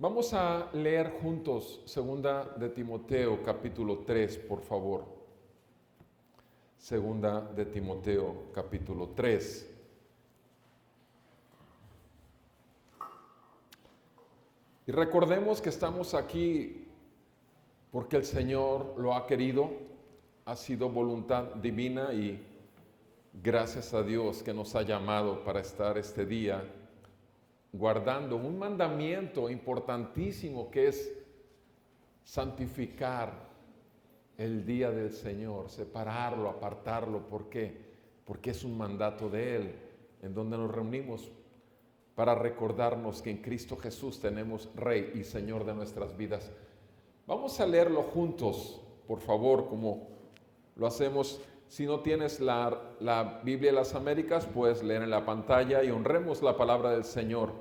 Vamos a leer juntos Segunda de Timoteo, capítulo 3, por favor. Segunda de Timoteo, capítulo 3. Y recordemos que estamos aquí porque el Señor lo ha querido, ha sido voluntad divina y gracias a Dios que nos ha llamado para estar este día guardando un mandamiento importantísimo que es santificar el día del Señor, separarlo, apartarlo. ¿Por qué? Porque es un mandato de Él, en donde nos reunimos para recordarnos que en Cristo Jesús tenemos Rey y Señor de nuestras vidas. Vamos a leerlo juntos, por favor, como lo hacemos. Si no tienes la Biblia de las Américas, puedes leer en la pantalla y honremos la palabra del Señor.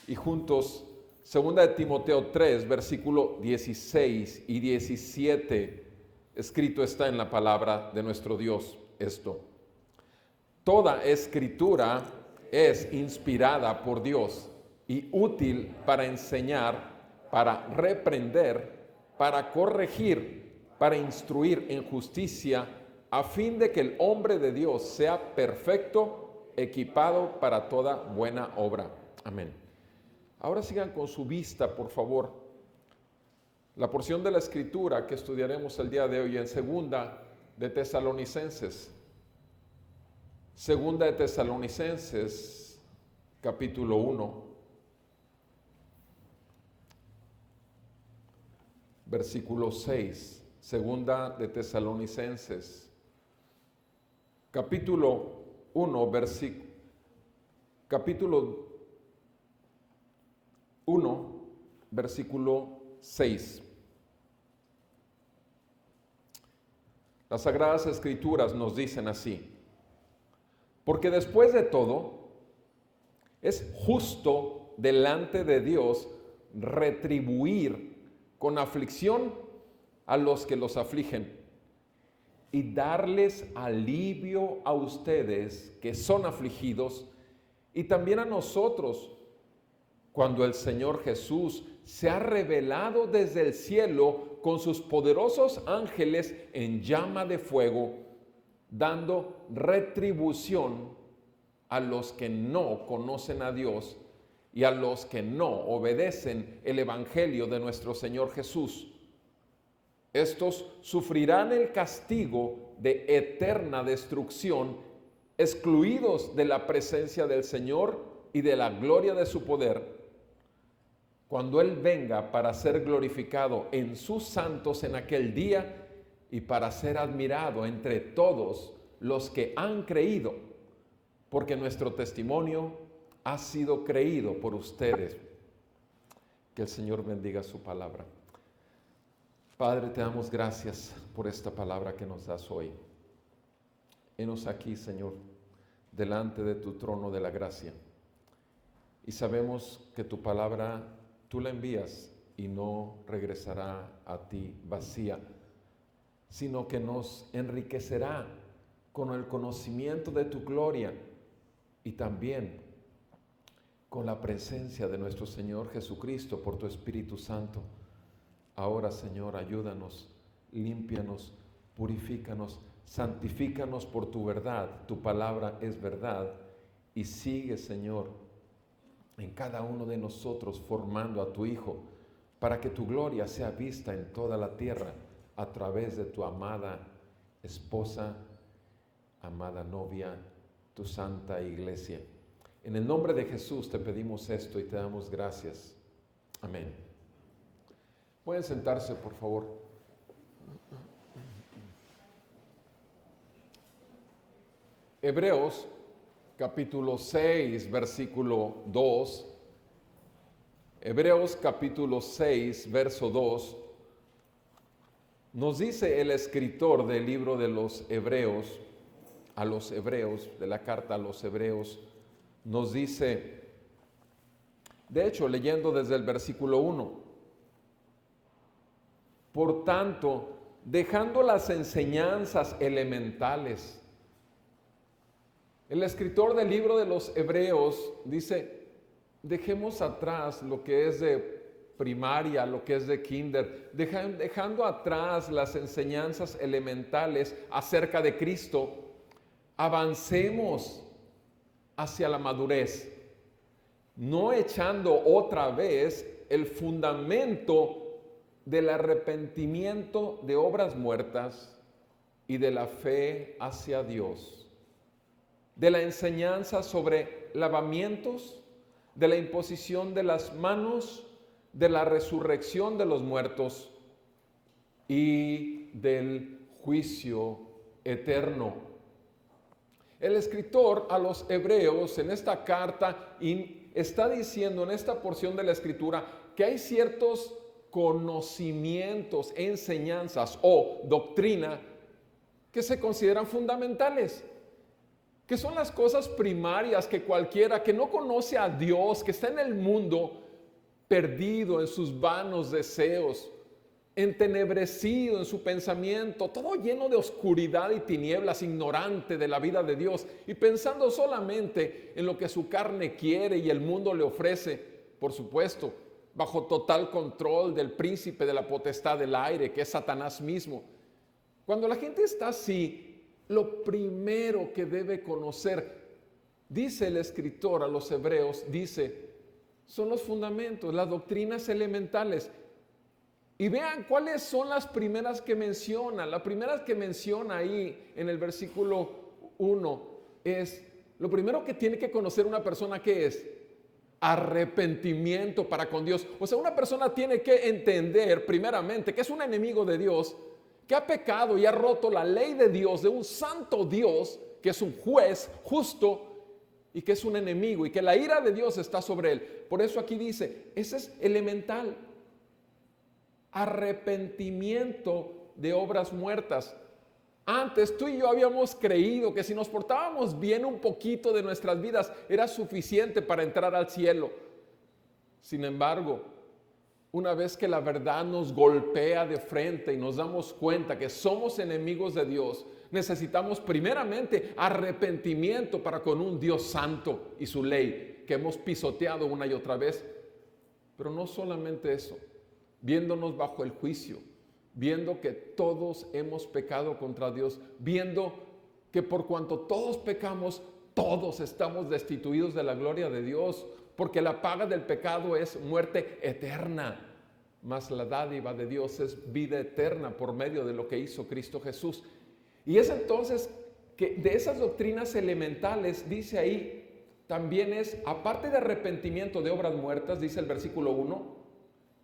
Y juntos, 2 de Timoteo 3, versículo 16 y 17, escrito está en la palabra de nuestro Dios esto: toda escritura es inspirada por Dios y útil para enseñar, para reprender, para corregir, para instruir en justicia, a fin de que el hombre de Dios sea perfecto, equipado para toda buena obra. Amén. Ahora sigan con su vista, por favor, la porción de la Escritura que estudiaremos el día de hoy en Segunda de Tesalonicenses. Segunda de Tesalonicenses, capítulo 1, versículo 6. Segunda de Tesalonicenses, capítulo 1, capítulo 1, versículo 6. Las Sagradas Escrituras nos dicen así: porque después de todo, es justo delante de Dios retribuir con aflicción a los que los afligen y darles alivio a ustedes que son afligidos, y también a nosotros, cuando el Señor Jesús se ha revelado desde el cielo con sus poderosos ángeles en llama de fuego, dando retribución a los que no conocen a Dios y a los que no obedecen el evangelio de nuestro Señor Jesús. Estos sufrirán el castigo de eterna destrucción, excluidos de la presencia del Señor y de la gloria de su poder, cuando Él venga para ser glorificado en sus santos en aquel día y para ser admirado entre todos los que han creído, porque nuestro testimonio ha sido creído por ustedes. Que el Señor bendiga su palabra. Padre, te damos gracias por esta palabra que nos das hoy. Henos aquí, Señor, delante de tu trono de la gracia. Y sabemos que tu palabra tú la envías y no regresará a ti vacía, sino que nos enriquecerá con el conocimiento de tu gloria y también con la presencia de nuestro Señor Jesucristo por tu Espíritu Santo. Ahora, Señor, ayúdanos, límpianos, purifícanos, santifícanos por tu verdad. Tu palabra es verdad. Y sigue, Señor, en cada uno de nosotros formando a tu Hijo, para que tu gloria sea vista en toda la tierra a través de tu amada esposa, amada novia, tu santa iglesia. En el nombre de Jesús te pedimos esto y te damos gracias. Amén. Pueden sentarse, por favor. Hebreos capítulo 6, versículo 2. Hebreos capítulo 6, verso 2. Nos dice el escritor del libro de los Hebreos, a los Hebreos, de la carta a los Hebreos, nos dice, de hecho, leyendo desde el versículo 1, por tanto, dejando las enseñanzas elementales, el escritor del libro de los Hebreos dice, dejemos atrás lo que es de primaria, lo que es de kinder, dejando atrás las enseñanzas elementales acerca de Cristo, avancemos hacia la madurez, no echando otra vez el fundamento del arrepentimiento de obras muertas y de la fe hacia Dios, de la enseñanza sobre lavamientos, de la imposición de las manos, de la resurrección de los muertos y del juicio eterno. El escritor a los hebreos en esta carta está diciendo en esta porción de la escritura que hay ciertos conocimientos, enseñanzas o doctrina que se consideran fundamentales, que son las cosas primarias que cualquiera que no conoce a Dios, que está en el mundo perdido en sus vanos deseos, entenebrecido en su pensamiento, todo lleno de oscuridad y tinieblas, ignorante de la vida de Dios y pensando solamente en lo que su carne quiere y el mundo le ofrece, por supuesto, bajo total control del príncipe de la potestad del aire, que es Satanás mismo. Cuando la gente está así, lo primero que debe conocer, dice el escritor a los hebreos, dice, son los fundamentos, las doctrinas elementales. Y vean cuáles son las primeras que menciona. La primera que menciona ahí en el versículo 1 es, lo primero que tiene que conocer una persona, ¿qué es? Arrepentimiento para con Dios. O sea, una persona tiene que entender primeramente que es un enemigo de Dios, que ha pecado y ha roto la ley de Dios, de un santo Dios, que es un juez justo y que es un enemigo y que la ira de Dios está sobre él. Por eso aquí dice, ese es elemental. Arrepentimiento de obras muertas. Antes tú y yo habíamos creído que si nos portábamos bien un poquito de nuestras vidas era suficiente para entrar al cielo. Sin embargo, una vez que la verdad nos golpea de frente y nos damos cuenta que somos enemigos de Dios, necesitamos primeramente arrepentimiento para con un Dios santo y su ley que hemos pisoteado una y otra vez. Pero no solamente eso, viéndonos bajo el juicio, viendo que todos hemos pecado contra Dios, viendo que por cuanto todos pecamos, todos estamos destituidos de la gloria de Dios, porque la paga del pecado es muerte eterna, mas la dádiva de Dios es vida eterna por medio de lo que hizo Cristo Jesús. Y es entonces que de esas doctrinas elementales, dice ahí, también es, aparte de arrepentimiento de obras muertas, dice el versículo 1,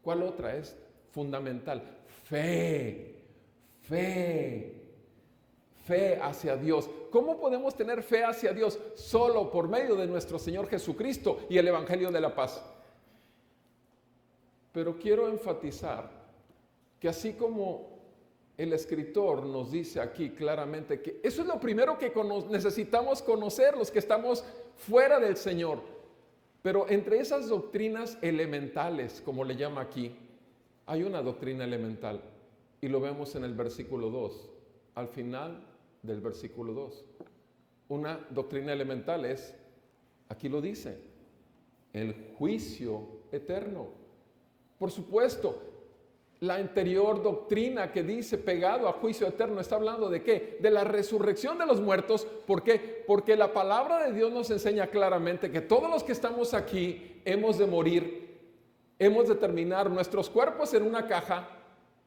¿cuál otra es fundamental? Fe hacia Dios. ¿Cómo podemos tener fe hacia Dios? Solo por medio de nuestro Señor Jesucristo y el Evangelio de la paz. Pero quiero enfatizar que así como el escritor nos dice aquí claramente que eso es lo primero que necesitamos conocer los que estamos fuera del Señor. Pero entre esas doctrinas elementales, como le llama aquí, hay una doctrina elemental y lo vemos en el versículo 2, al final del versículo 2. Una doctrina elemental es, aquí lo dice, el juicio eterno. Por supuesto, la anterior doctrina que dice pegado a juicio eterno está hablando de ¿qué? De la resurrección de los muertos. ¿Por qué? Porque la palabra de Dios nos enseña claramente que todos los que estamos aquí hemos de morir, hemos de terminar nuestros cuerpos en una caja,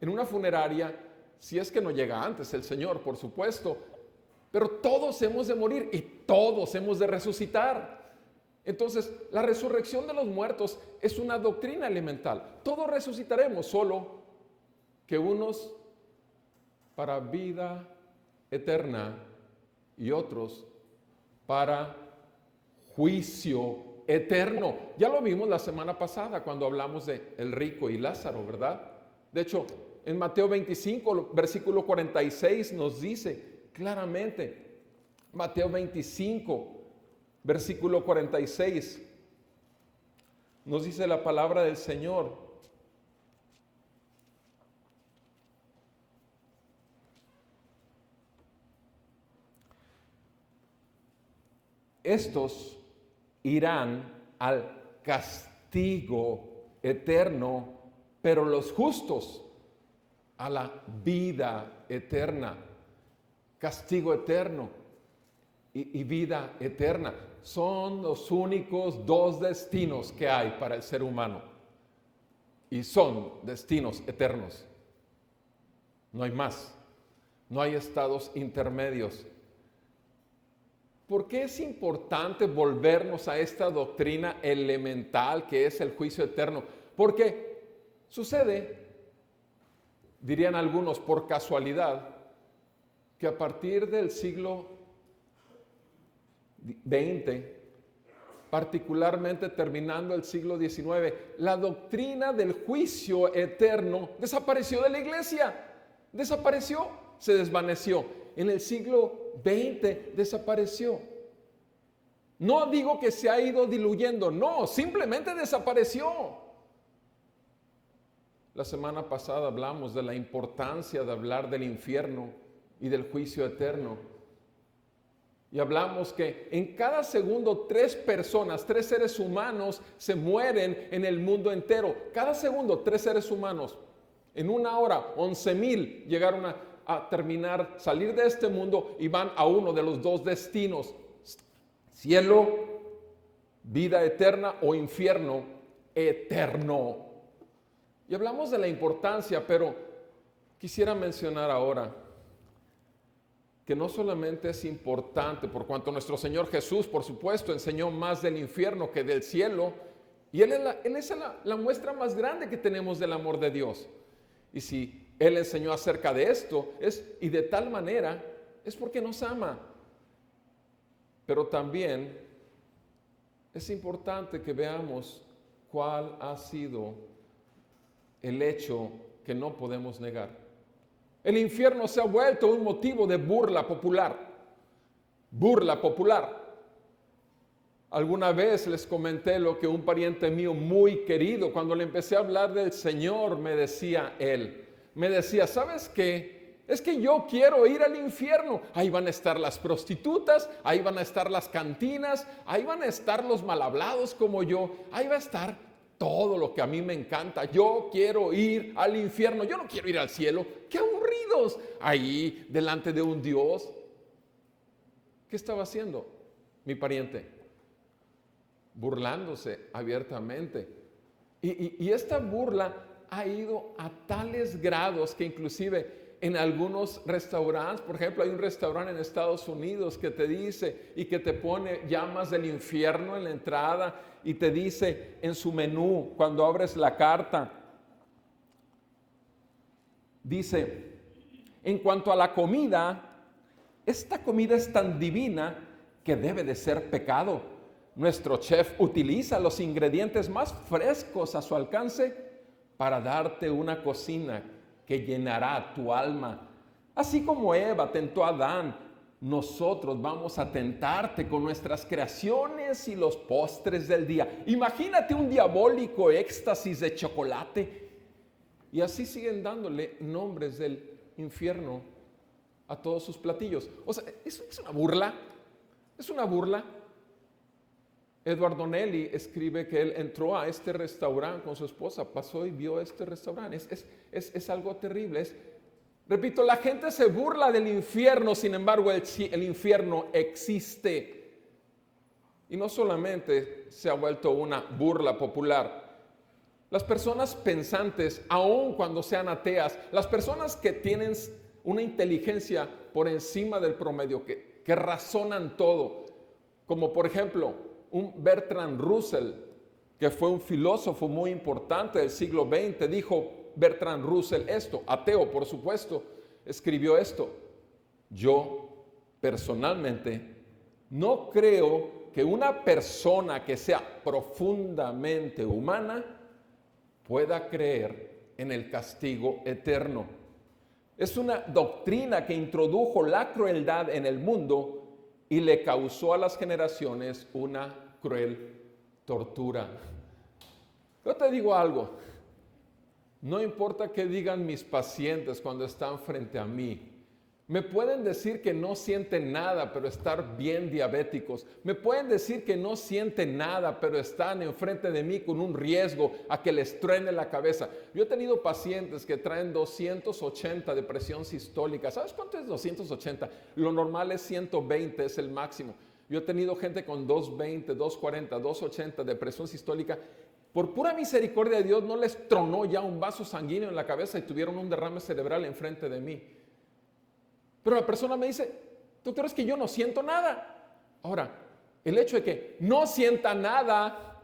en una funeraria, si es que no llega antes el Señor, por supuesto. Pero todos hemos de morir y todos hemos de resucitar. Entonces, la resurrección de los muertos es una doctrina elemental. Todos resucitaremos, solo que unos para vida eterna y otros para juicio eterno. Ya lo vimos la semana pasada cuando hablamos de el rico y Lázaro, ¿verdad? De hecho, en Mateo 25, versículo 46 nos dice claramente, Mateo 25, versículo 46, nos dice la palabra del Señor: estos irán al castigo eterno pero los justos a la vida eterna, castigo eterno y vida eterna. Son los únicos dos destinos que hay para el ser humano. Y son destinos eternos. No hay más. No hay estados intermedios. ¿Por qué es importante volvernos a esta doctrina elemental que es el juicio eterno? Porque sucede, dirían algunos por casualidad, que a partir del siglo XX, particularmente terminando el siglo XIX, la doctrina del juicio eterno desapareció de la iglesia. Desapareció, se desvaneció. En el siglo XX desapareció. No digo que se ha ido diluyendo, no, simplemente desapareció. La semana pasada hablamos de la importancia de hablar del infierno y del juicio eterno. Y hablamos que en cada segundo 3 personas, 3 seres humanos se mueren en el mundo entero. Cada segundo 3 seres humanos. En una hora 11,000 llegaron a terminar, salir de este mundo y van a uno de los 2 destinos. Cielo, vida eterna, o infierno eterno. Y hablamos de la importancia, pero quisiera mencionar ahora que no solamente es importante, por cuanto nuestro Señor Jesús, por supuesto, enseñó más del infierno que del cielo, y Él es la muestra más grande que tenemos del amor de Dios. Y si Él enseñó acerca de esto, y de tal manera, es porque nos ama. Pero también es importante que veamos cuál ha sido el hecho que no podemos negar. El infierno se ha vuelto un motivo de burla popular. Burla popular. Alguna vez les comenté lo que un pariente mío muy querido, cuando le empecé a hablar del Señor, me decía él. Me decía, ¿sabes qué? Es que yo quiero ir al infierno. Ahí van a estar las prostitutas, ahí van a estar las cantinas, ahí van a estar los mal hablados como yo, ahí va a estar todo lo que a mí me encanta. Yo quiero ir al infierno, yo no quiero ir al cielo. ¡Qué aburridos! Ahí, delante de un Dios. ¿Qué estaba haciendo mi pariente? Burlándose abiertamente. Y esta burla ha ido a tales grados que inclusive en algunos restaurantes, por ejemplo, hay un restaurante en Estados Unidos que te dice y que te pone llamas del infierno en la entrada y te dice en su menú, cuando abres la carta, dice, en cuanto a la comida, esta comida es tan divina que debe de ser pecado. Nuestro chef utiliza los ingredientes más frescos a su alcance para darte una cocina que llenará tu alma. Así como Eva tentó a Adán, nosotros vamos a tentarte con nuestras creaciones y los postres del día. Imagínate un diabólico éxtasis de chocolate. Y así siguen dándole nombres del infierno a todos sus platillos. O sea, es una burla. Es una burla. Edward Donnelly escribe que él entró a este restaurante con su esposa, pasó y vio este restaurante. Es algo terrible. Repito, la gente se burla del infierno, sin embargo el infierno existe. Y no solamente se ha vuelto una burla popular. Las personas pensantes, aun cuando sean ateas, las personas que tienen una inteligencia por encima del promedio, que razonan todo, como por ejemplo un Bertrand Russell, que fue un filósofo muy importante del siglo XX, dijo Bertrand Russell esto, ateo por supuesto, escribió esto: yo personalmente no creo que una persona que sea profundamente humana pueda creer en el castigo eterno. Es una doctrina que introdujo la crueldad en el mundo y le causó a las generaciones una cruel tortura. Yo te digo algo, no importa qué digan mis pacientes cuando están frente a mí, Me pueden decir que no sienten nada, pero estar bien diabéticos. Me pueden decir que no sienten nada, pero están enfrente de mí con un riesgo a que les truene la cabeza. Yo he tenido pacientes que traen 280 de presión sistólica. ¿Sabes cuánto es 280? Lo normal es 120, es el máximo. Yo he tenido gente con 220, 240, 280 de presión sistólica. Por pura misericordia de Dios no les tronó ya un vaso sanguíneo en la cabeza y tuvieron un derrame cerebral enfrente de mí. Pero la persona me dice, doctor, es que yo no siento nada. Ahora, el hecho de que no sienta nada,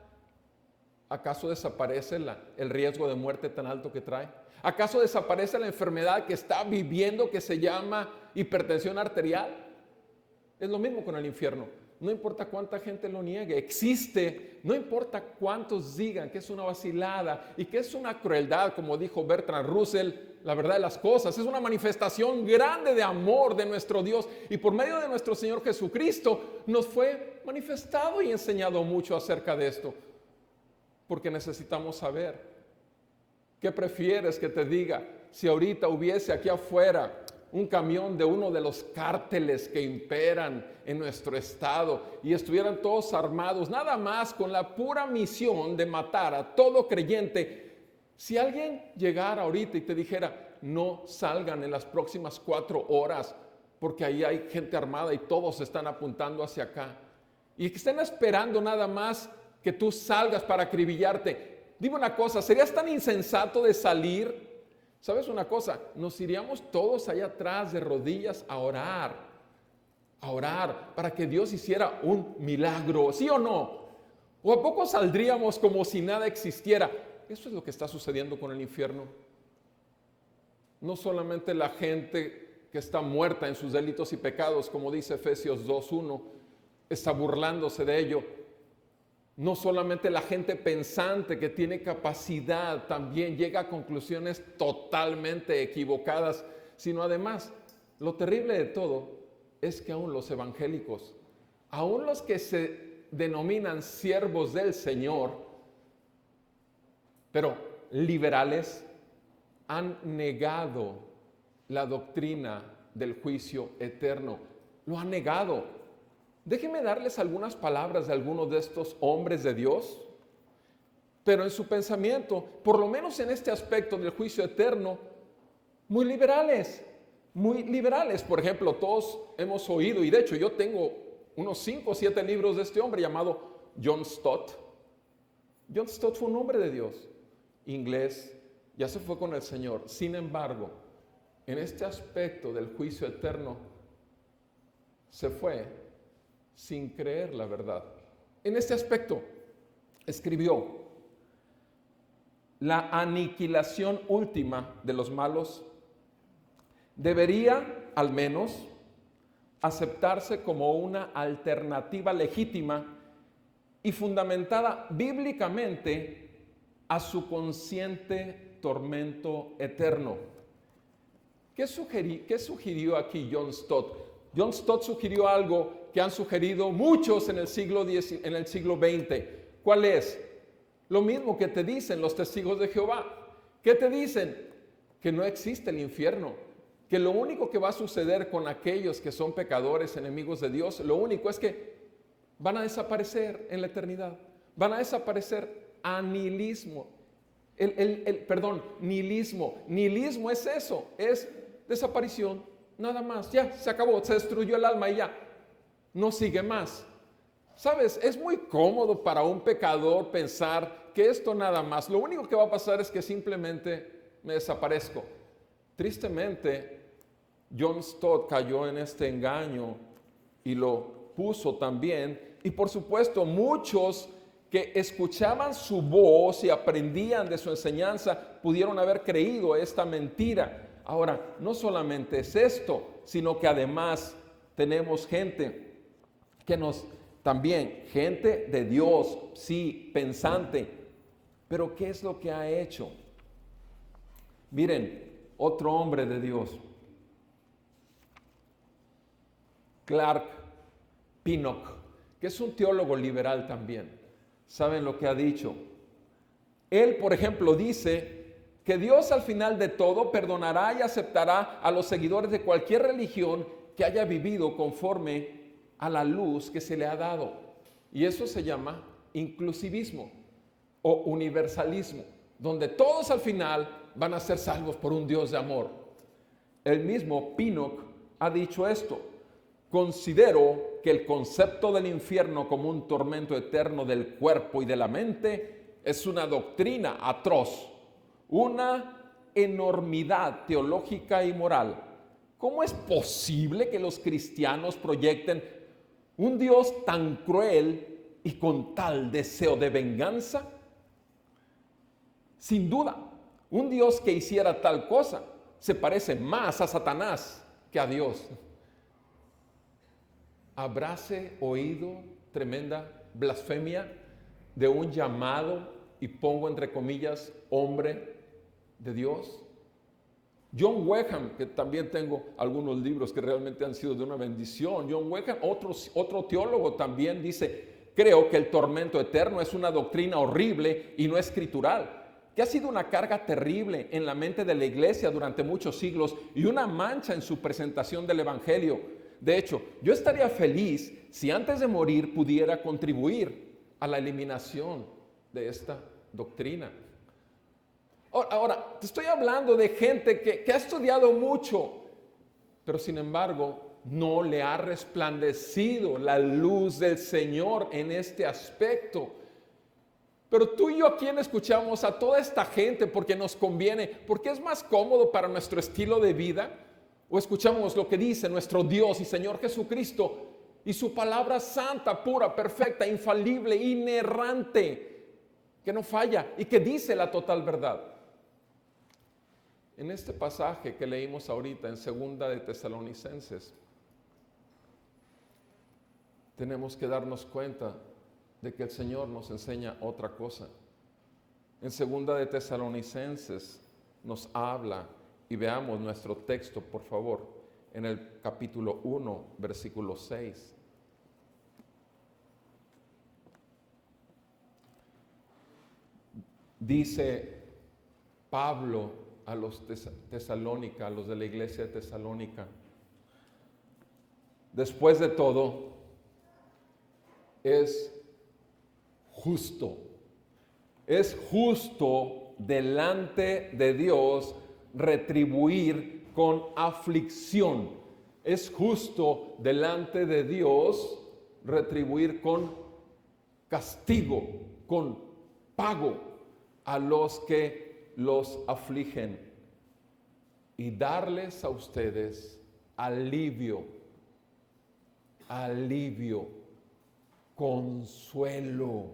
¿acaso desaparece el riesgo de muerte tan alto que trae? ¿Acaso desaparece la enfermedad que está viviendo que se llama hipertensión arterial? Es lo mismo con el infierno. No importa cuánta gente lo niegue, existe. No importa cuántos digan que es una vacilada y que es una crueldad, como dijo Bertrand Russell, la verdad de las cosas. Es una manifestación grande de amor de nuestro Dios y por medio de nuestro Señor Jesucristo nos fue manifestado y enseñado mucho acerca de esto. Porque necesitamos saber. ¿Qué prefieres que te diga? Si ahorita hubiese aquí afuera un camión de uno de los cárteles que imperan en nuestro estado y estuvieran todos armados, nada más con la pura misión de matar a todo creyente. Si alguien llegara ahorita y te dijera, no salgan en las próximas 4 horas, porque ahí hay gente armada y todos están apuntando hacia acá, y que estén esperando nada más que tú salgas para acribillarte. Dime una cosa, ¿serías tan insensato de salir? ¿Sabes una cosa? Nos iríamos todos allá atrás de rodillas a orar para que Dios hiciera un milagro, ¿sí o no? ¿O a poco saldríamos como si nada existiera? Eso es lo que está sucediendo con el infierno. No solamente la gente que está muerta en sus delitos y pecados, como dice Efesios 2:1, está burlándose de ello. No solamente la gente pensante que tiene capacidad también llega a conclusiones totalmente equivocadas, sino además, lo terrible de todo es que aún los evangélicos, aún los que se denominan siervos del Señor, pero liberales, han negado la doctrina del juicio eterno. Lo han negado. Déjenme darles algunas palabras de algunos de estos hombres de Dios, pero en su pensamiento, por lo menos en este aspecto del juicio eterno, muy liberales, muy liberales. Por ejemplo, todos hemos oído, y de hecho yo tengo unos 5 o 7 libros de este hombre llamado John Stott. John Stott fue un hombre de Dios, inglés, ya se fue con el Señor. Sin embargo, en este aspecto del juicio eterno, se fue sin creer la verdad. En este aspecto, escribió: la aniquilación última de los malos debería, al menos, aceptarse como una alternativa legítima y fundamentada bíblicamente a su consciente tormento eterno. ¿Qué sugirió aquí John Stott? John Stott sugirió algo que han sugerido muchos en el siglo XX. ¿Cuál es? Lo mismo que te dicen los testigos de Jehová. ¿Qué te dicen? Que no existe el infierno, que lo único que va a suceder con aquellos que son pecadores, enemigos de Dios, lo único es que van a desaparecer en la eternidad, van a desaparecer a nihilismo. Nihilismo. Nihilismo es eso, es desaparición, nada más, ya, se acabó, se destruyó el alma y ya, no sigue más. ¿Sabes? Es muy cómodo para un pecador pensar que esto nada más, lo único que va a pasar es que simplemente me desaparezco. Tristemente, John Stott cayó en este engaño y lo puso también. Y por supuesto, muchos que escuchaban su voz y aprendían de su enseñanza pudieron haber creído esta mentira. Ahora, no solamente es esto, sino que además tenemos gente gente de Dios, sí, pensante, pero ¿qué es lo que ha hecho? Miren, otro hombre de Dios, Clark Pinnock, que es un teólogo liberal también. ¿Saben lo que ha dicho? Él, por ejemplo, dice que Dios al final de todo perdonará y aceptará a los seguidores de cualquier religión que haya vivido conforme a la luz que se le ha dado. Y eso se llama inclusivismo o universalismo, donde todos al final van a ser salvos por un Dios de amor. El mismo Pinnock ha dicho esto: considero que el concepto del infierno como un tormento eterno del cuerpo y de la mente es una doctrina atroz, una enormidad teológica y moral. ¿Cómo es posible que los cristianos proyecten un Dios tan cruel y con tal deseo de venganza? Sin duda, un Dios que hiciera tal cosa se parece más a Satanás que a Dios. ¿Habráse oído tremenda blasfemia de un llamado, y pongo entre comillas, hombre de Dios? John Weham, que también tengo algunos libros que realmente han sido de una bendición. John Weham, otro teólogo, también dice: creo que el tormento eterno es una doctrina horrible y no escritural, que ha sido una carga terrible en la mente de la iglesia durante muchos siglos y una mancha en su presentación del evangelio. De hecho, yo estaría feliz si antes de morir pudiera contribuir a la eliminación de esta doctrina. Ahora, te estoy hablando de gente que ha estudiado mucho, pero sin embargo no le ha resplandecido la luz del Señor en este aspecto. Pero tú y yo, ¿a quién escuchamos? A toda esta gente porque nos conviene, porque es más cómodo para nuestro estilo de vida. ¿O escuchamos lo que dice nuestro Dios y Señor Jesucristo y su palabra santa, pura, perfecta, infalible, inerrante, que no falla y que dice la total verdad? En este pasaje que leímos ahorita en 2 de Tesalonicenses, tenemos que darnos cuenta de que el Señor nos enseña otra cosa. En 2 de Tesalonicenses nos habla, y veamos nuestro texto, por favor, en el capítulo 1, versículo 6. Dice Pablo a los Tesalónica, a los de la iglesia de Tesalónica: después de todo, es justo delante de Dios retribuir con aflicción. Es justo delante de Dios retribuir con castigo, con pago a los que los afligen y darles a ustedes alivio, consuelo.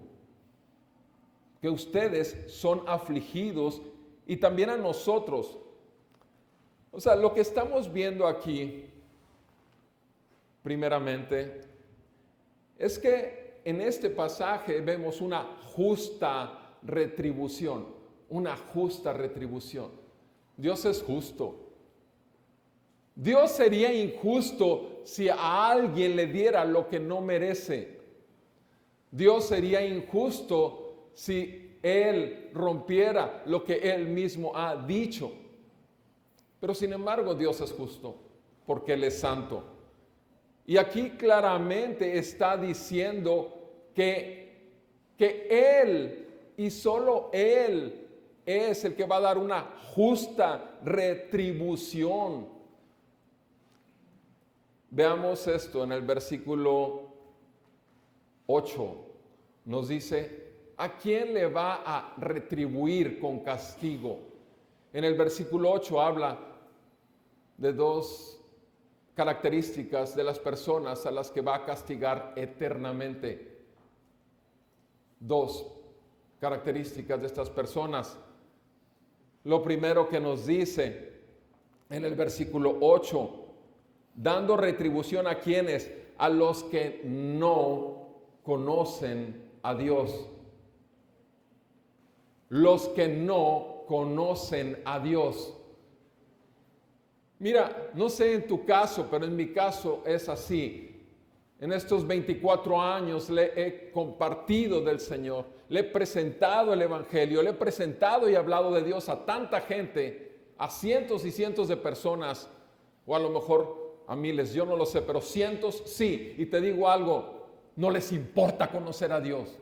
Que ustedes son afligidos y también a nosotros. O sea, lo que estamos viendo aquí, primeramente, es que en este pasaje vemos una justa retribución, Dios es justo. Dios sería injusto si a alguien le diera lo que no merece. Dios sería injusto si Él rompiera lo que Él mismo ha dicho. Pero sin embargo, Dios es justo porque Él es santo. Y aquí claramente está diciendo que Él y solo Él es el que va a dar una justa retribución. Veamos esto en el versículo 8. Nos dice: ¿a quién le va a retribuir con castigo? En el versículo 8 habla de dos características de las personas a las que va a castigar eternamente. Dos características de estas personas. Lo primero que nos dice en el versículo 8, dando retribución a quienes, a los que no conocen a Dios. Los que no conocen a Dios. Mira, no sé en tu caso, pero en mi caso es así. En estos 24 años le he compartido del Señor. le he presentado el Evangelio, le he presentado y hablado de Dios a tanta gente, a cientos y cientos de personas, o a lo mejor a miles, yo no lo sé, pero cientos sí. Y te digo algo, no les importa conocer a Dios.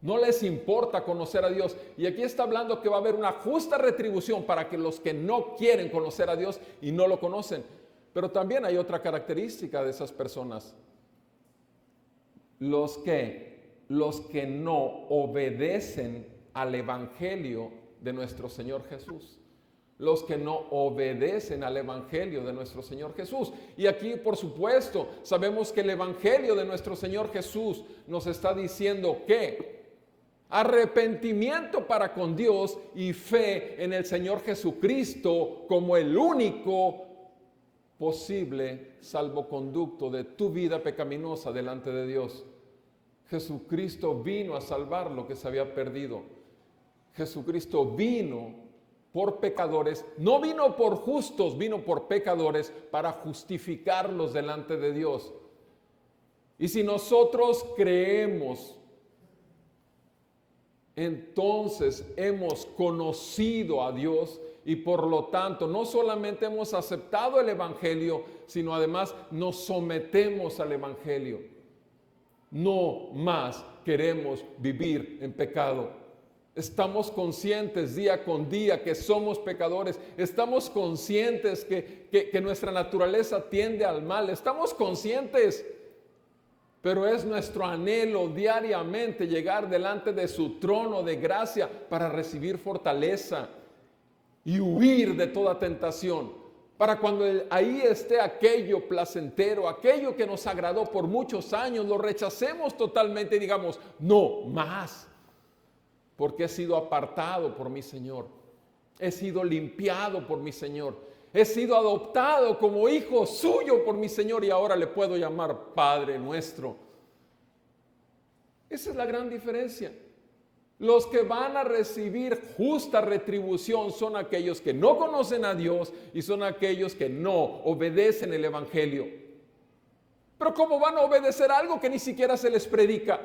No les importa conocer a Dios. Y aquí está hablando que va a haber una justa retribución para que los que no quieren conocer a Dios y no lo conocen. Pero también hay otra característica de esas personas. Los que no obedecen al Evangelio de nuestro Señor Jesús. Los que no obedecen al Evangelio de nuestro Señor Jesús. Y aquí, por supuesto, sabemos que el Evangelio de nuestro Señor Jesús nos está diciendo que arrepentimiento para con Dios y fe en el Señor Jesucristo como el único posible salvoconducto de tu vida pecaminosa delante de Dios. Jesucristo vino a salvar lo que se había perdido. Jesucristo vino por pecadores, no vino por justos, vino por pecadores para justificarlos delante de Dios. Y si nosotros creemos, entonces hemos conocido a Dios y por lo tanto no solamente hemos aceptado el Evangelio, sino además nos sometemos al Evangelio. No más queremos vivir en pecado. Estamos conscientes día con día que somos pecadores. Estamos conscientes que nuestra naturaleza tiende al mal. Estamos conscientes. Pero es nuestro anhelo diariamente llegar delante de su trono de gracia para recibir fortaleza y huir de toda tentación. Para cuando ahí esté aquello placentero, aquello que nos agradó por muchos años, lo rechacemos totalmente y digamos, no más. Porque he sido apartado por mi Señor. He sido limpiado por mi Señor. He sido adoptado como hijo suyo por mi Señor y ahora le puedo llamar Padre nuestro. Esa es la gran diferencia. Los que van a recibir justa retribución son aquellos que no conocen a Dios y son aquellos que no obedecen el Evangelio. Pero ¿cómo van a obedecer algo que ni siquiera se les predica?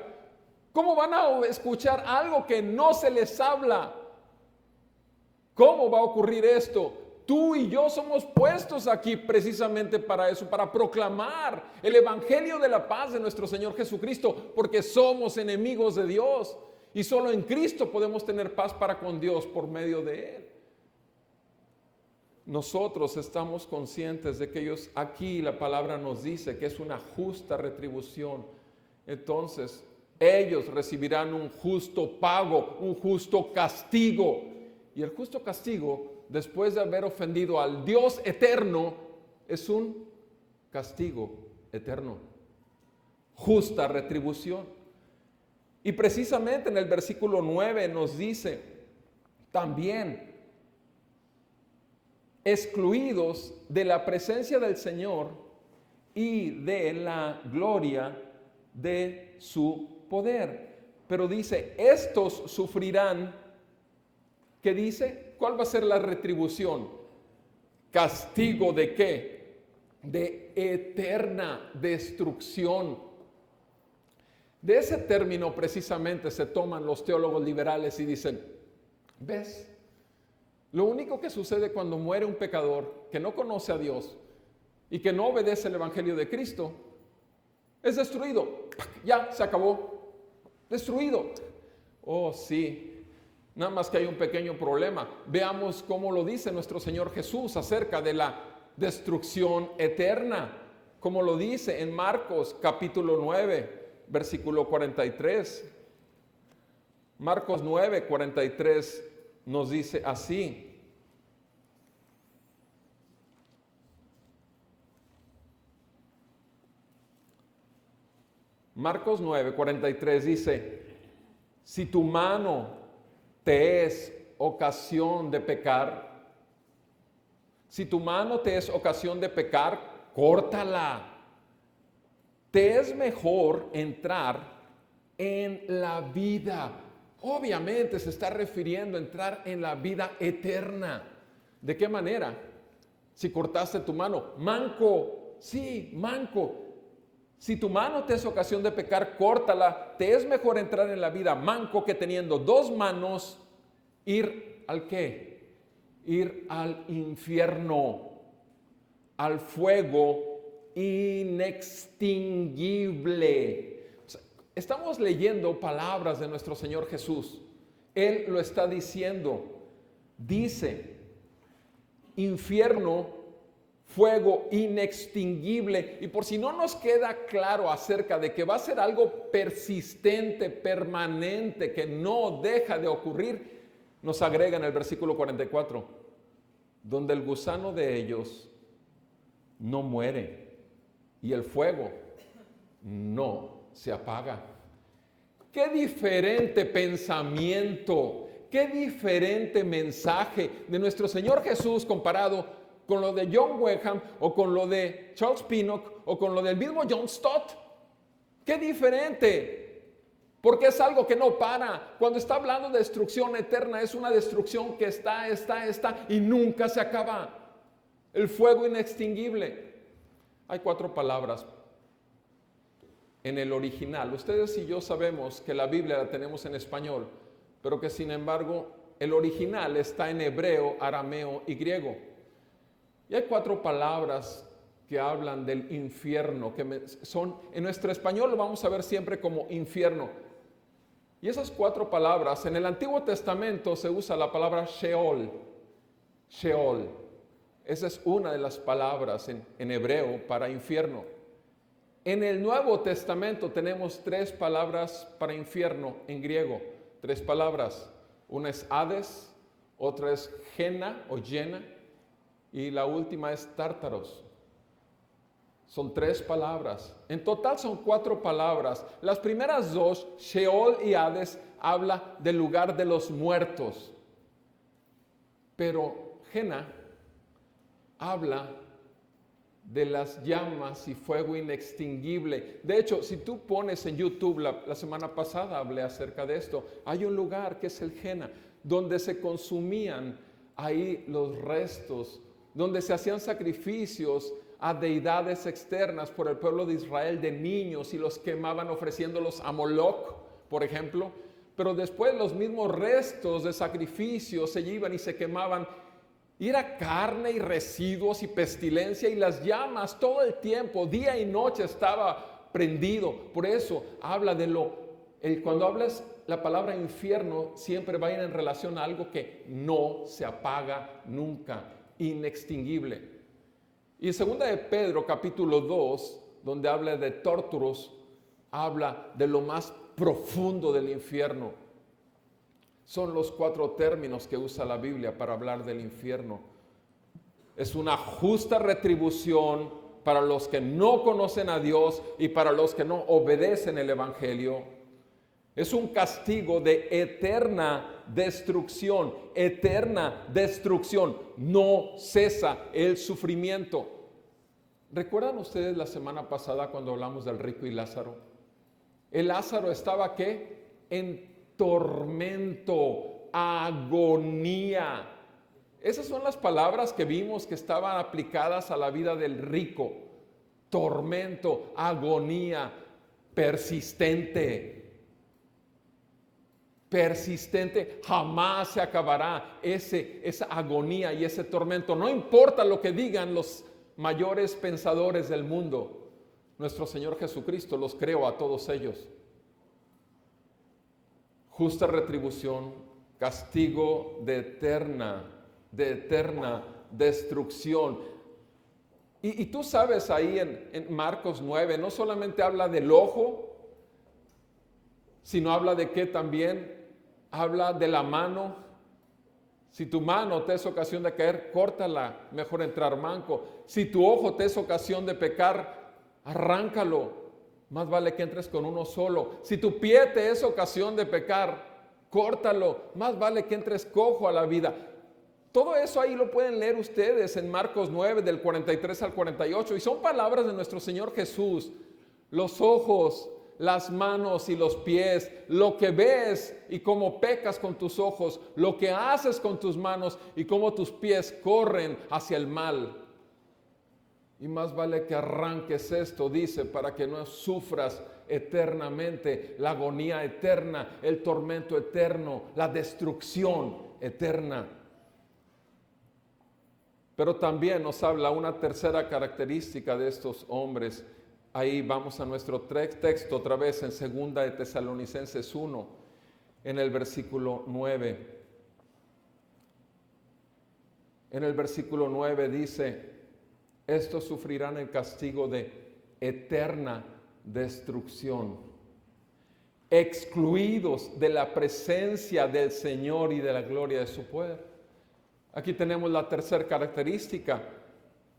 ¿Cómo van a escuchar algo que no se les habla? ¿Cómo va a ocurrir esto? Tú y yo somos puestos aquí precisamente para eso, para proclamar el Evangelio de la paz de nuestro Señor Jesucristo, porque somos enemigos de Dios y solo en Cristo podemos tener paz para con Dios por medio de Él. Nosotros estamos conscientes de que ellos, aquí la palabra nos dice que es una justa retribución. Entonces, ellos recibirán un justo pago, un justo castigo. Y el justo castigo, después de haber ofendido al Dios eterno, es un castigo eterno. Justa retribución. Y precisamente en el versículo 9 nos dice también, excluidos de la presencia del Señor y de la gloria de su poder. Pero dice, estos sufrirán, ¿qué dice? ¿Cuál va a ser la retribución? ¿Castigo de qué? De eterna destrucción. De ese término precisamente se toman los teólogos liberales y dicen, ¿ves? Lo único que sucede cuando muere un pecador que no conoce a Dios y que no obedece el Evangelio de Cristo, es destruido. Ya, se acabó. Destruido. Oh, sí. Nada más que hay un pequeño problema. Veamos cómo lo dice nuestro Señor Jesús acerca de la destrucción eterna. Como lo dice en Marcos capítulo 9, versículo 43. Marcos 9, 43 nos dice así. Marcos 9, 43 dice, si tu mano te es ocasión de pecar, si tu mano te es ocasión de pecar, córtala. Te es mejor entrar en la vida. Obviamente se está refiriendo a entrar en la vida eterna. ¿De qué manera? Si cortaste tu mano, manco, sí, manco. Si tu mano te es ocasión de pecar, córtala. Te es mejor entrar en la vida manco que teniendo dos manos ir ¿al qué? Ir al infierno, al fuego inextinguible. O sea, estamos leyendo palabras de nuestro Señor Jesús. Él lo está diciendo. Dice, infierno, fuego inextinguible. Y por si no nos queda claro acerca de que va a ser algo persistente, permanente, que no deja de ocurrir, nos agrega en el versículo 44, donde el gusano de ellos no muere y el fuego no se apaga. Qué diferente pensamiento, qué diferente mensaje de nuestro Señor Jesús comparado con lo de John Wenham o con lo de Charles Pinnock o con lo del mismo John Stott. Qué diferente, porque es algo que no para. Cuando está hablando de destrucción eterna, es una destrucción que está y nunca se acaba. El fuego inextinguible. Hay 4 palabras en el original. Ustedes y yo sabemos que la Biblia la tenemos en español, pero que sin embargo el original está en hebreo, arameo y griego. Y hay 4 palabras que hablan del infierno, que son, en nuestro español lo vamos a ver siempre como infierno. Y esas 4 palabras, en el Antiguo Testamento se usa la palabra Sheol. Sheol. Esa es una de las palabras en hebreo para infierno. En el Nuevo Testamento tenemos 3 palabras para infierno en griego. 3 palabras. Una es Hades, otra es Gena o Llena, y la última es Tártaros. Son 3 palabras. En total son 4 palabras. Las primeras 2, Sheol y Hades, habla del lugar de los muertos. Pero Gena habla de las llamas y fuego inextinguible. De hecho, si tú pones en YouTube, la semana pasada hablé acerca de esto, hay un lugar que es el Gena, donde se consumían ahí los restos, donde se hacían sacrificios a deidades externas por el pueblo de Israel de niños y los quemaban ofreciéndolos a Moloch, por ejemplo. Pero después los mismos restos de sacrificios se iban y se quemaban. Y era carne y residuos y pestilencia, y las llamas todo el tiempo, día y noche, estaba prendido. Por eso habla de cuando hablas la palabra infierno, siempre va a ir en relación a algo que no se apaga nunca, inextinguible. Y en 2 de Pedro capítulo 2, donde habla de Tártaros, habla de lo más profundo del infierno. Son los 4 términos que usa la Biblia para hablar del infierno. Es una justa retribución para los que no conocen a Dios y para los que no obedecen el Evangelio. Es un castigo de eterna destrucción, eterna destrucción. No cesa el sufrimiento. ¿Recuerdan ustedes la semana pasada cuando hablamos del rico y Lázaro? El Lázaro estaba ¿qué? En tormento, agonía. Esas son las palabras que vimos que estaban aplicadas a la vida del rico. Tormento, agonía, persistente. Persistente, jamás se acabará esa agonía y ese tormento. No importa lo que digan los mayores pensadores del mundo. Nuestro Señor Jesucristo los creó a todos ellos. Justa retribución, castigo de eterna destrucción. Y tú sabes ahí en Marcos 9, no solamente habla del ojo, sino habla de qué también, habla de la mano. Si tu mano te es ocasión de caer, córtala, mejor entrar manco. Si tu ojo te es ocasión de pecar, arráncalo. Más vale que entres con uno solo. Si tu pie te es ocasión de pecar, córtalo. Más vale que entres cojo a la vida. Todo eso ahí lo pueden leer ustedes en Marcos 9, del 43 al 48. Y son palabras de nuestro Señor Jesús. Los ojos, las manos y los pies, lo que ves y cómo pecas con tus ojos, lo que haces con tus manos y cómo tus pies corren hacia el mal. Y más vale que arranques esto, dice, para que no sufras eternamente la agonía eterna, el tormento eterno, la destrucción eterna. Pero también nos habla una tercera característica de estos hombres. Ahí vamos a nuestro texto otra vez en 2 de Tesalonicenses 1, en el versículo 9. En el versículo 9 dice: estos sufrirán el castigo de eterna destrucción, excluidos de la presencia del Señor y de la gloria de su poder. Aquí tenemos la tercera característica.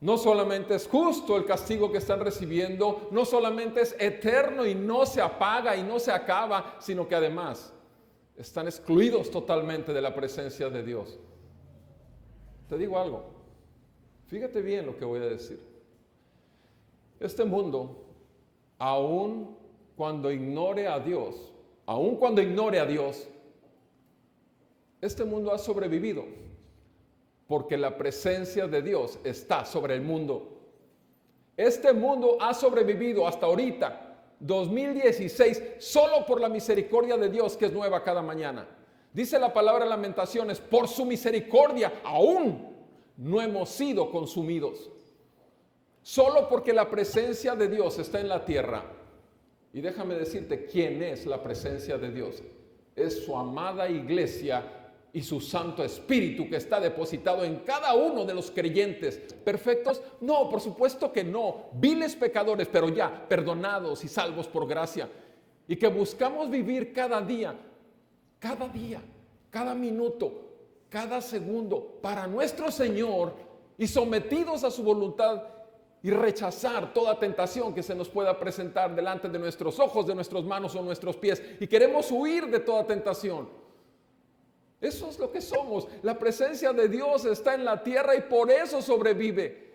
No solamente es justo el castigo que están recibiendo, no solamente es eterno y no se apaga y no se acaba, sino que además están excluidos totalmente de la presencia de Dios. Te digo algo. Fíjate bien lo que voy a decir. Este mundo, aun cuando ignore a Dios, este mundo ha sobrevivido porque la presencia de Dios está sobre el mundo. Este mundo ha sobrevivido hasta ahorita, 2016, solo por la misericordia de Dios que es nueva cada mañana. Dice la palabra en Lamentaciones: por su misericordia aún no hemos sido consumidos. Solo porque la presencia de Dios está en la tierra. Y déjame decirte quién es la presencia de Dios. Es su amada iglesia y su Santo Espíritu que está depositado en cada uno de los creyentes. ¿Perfectos? No, por supuesto que no. Viles pecadores, pero ya perdonados y salvos por gracia. Y que buscamos vivir cada día, cada minuto, cada segundo para nuestro Señor y sometidos a su voluntad y rechazar toda tentación que se nos pueda presentar delante de nuestros ojos, de nuestras manos o nuestros pies, y queremos huir de toda tentación. Eso es lo que somos. La presencia de Dios está en la tierra y por eso sobrevive.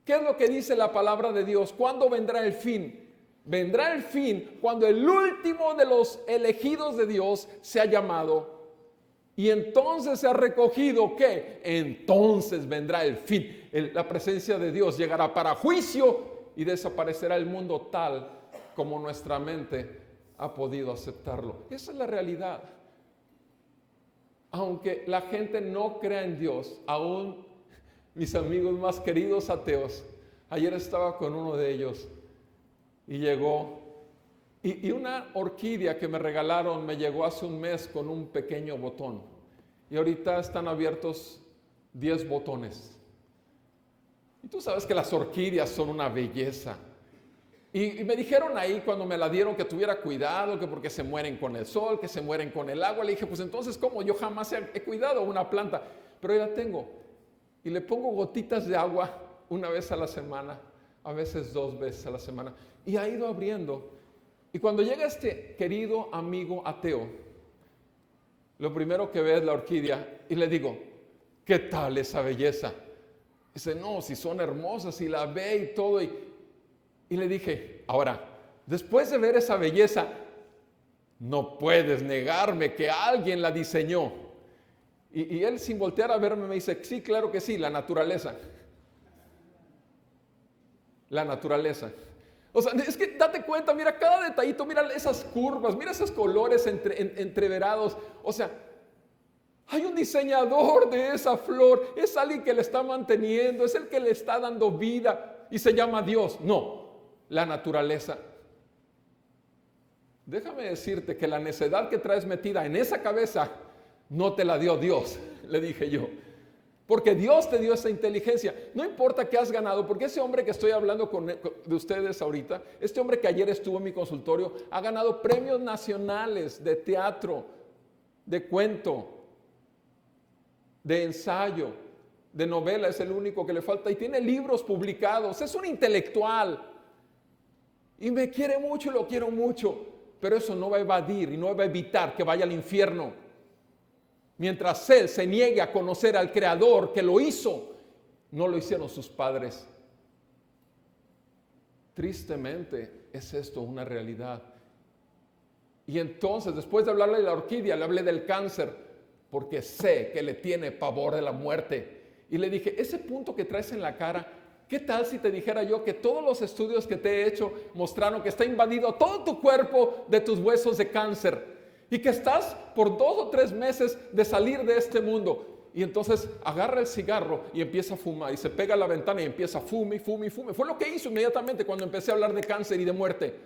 ¿Qué es lo que dice la palabra de Dios? ¿Cuándo vendrá el fin? Vendrá el fin cuando el último de los elegidos de Dios sea llamado. Y entonces se ha recogido, ¿qué? Entonces vendrá el fin. La presencia de Dios llegará para juicio y desaparecerá el mundo tal como nuestra mente ha podido aceptarlo. Esa es la realidad. Aunque la gente no crea en Dios, aún mis amigos más queridos ateos, ayer estaba con uno de ellos y llegó. Y una orquídea que me regalaron me llegó hace un mes con un pequeño botón. Y ahorita están abiertos 10 botones. Y tú sabes que las orquídeas son una belleza. Y me dijeron ahí cuando me la dieron que tuviera cuidado, que porque se mueren con el sol, que se mueren con el agua. Le dije, pues entonces, ¿cómo? Yo jamás he cuidado una planta. Pero ya la tengo. Y le pongo gotitas de agua una vez a la semana, a veces 2 veces a la semana. Y ha ido abriendo. Y cuando llega este querido amigo ateo, lo primero que ve es la orquídea y le digo, ¿qué tal esa belleza? Dice, no, si son hermosas, y la ve y todo. Y le dije, ahora, después de ver esa belleza, no puedes negarme que alguien la diseñó. Y él, sin voltear a verme, me dice, sí, claro que sí, la naturaleza. La naturaleza. O sea, es que date cuenta, mira cada detallito, mira esas curvas, mira esos colores entreverados. O sea, hay un diseñador de esa flor, es alguien que le está manteniendo, es el que le está dando vida y se llama Dios. No, la naturaleza. Déjame decirte que la necedad que traes metida en esa cabeza no te la dio Dios, le dije yo. Porque Dios te dio esa inteligencia. No importa qué has ganado, porque ese hombre que estoy hablando de ustedes ahorita, este hombre que ayer estuvo en mi consultorio, ha ganado premios nacionales de teatro, de cuento, de ensayo, de novela, es el único que le falta, y tiene libros publicados, es un intelectual. Y me quiere mucho y lo quiero mucho, pero eso no va a evadir y no va a evitar que vaya al infierno. Mientras él se niegue a conocer al Creador que lo hizo, no lo hicieron sus padres. Tristemente es esto una realidad. Y entonces, después de hablarle de la orquídea, le hablé del cáncer, porque sé que le tiene pavor de la muerte. Y le dije, ese punto que traes en la cara, ¿Qué tal si te dijera yo que todos los estudios que te he hecho mostraron que está invadido todo tu cuerpo de tus huesos de cáncer y que estás por 2 o 3 meses de salir de este mundo? Y entonces agarra el cigarro y empieza a fumar y se pega a la ventana y empieza a fume, fume, fume. Fue lo que hizo inmediatamente cuando empecé a hablar de cáncer y de muerte.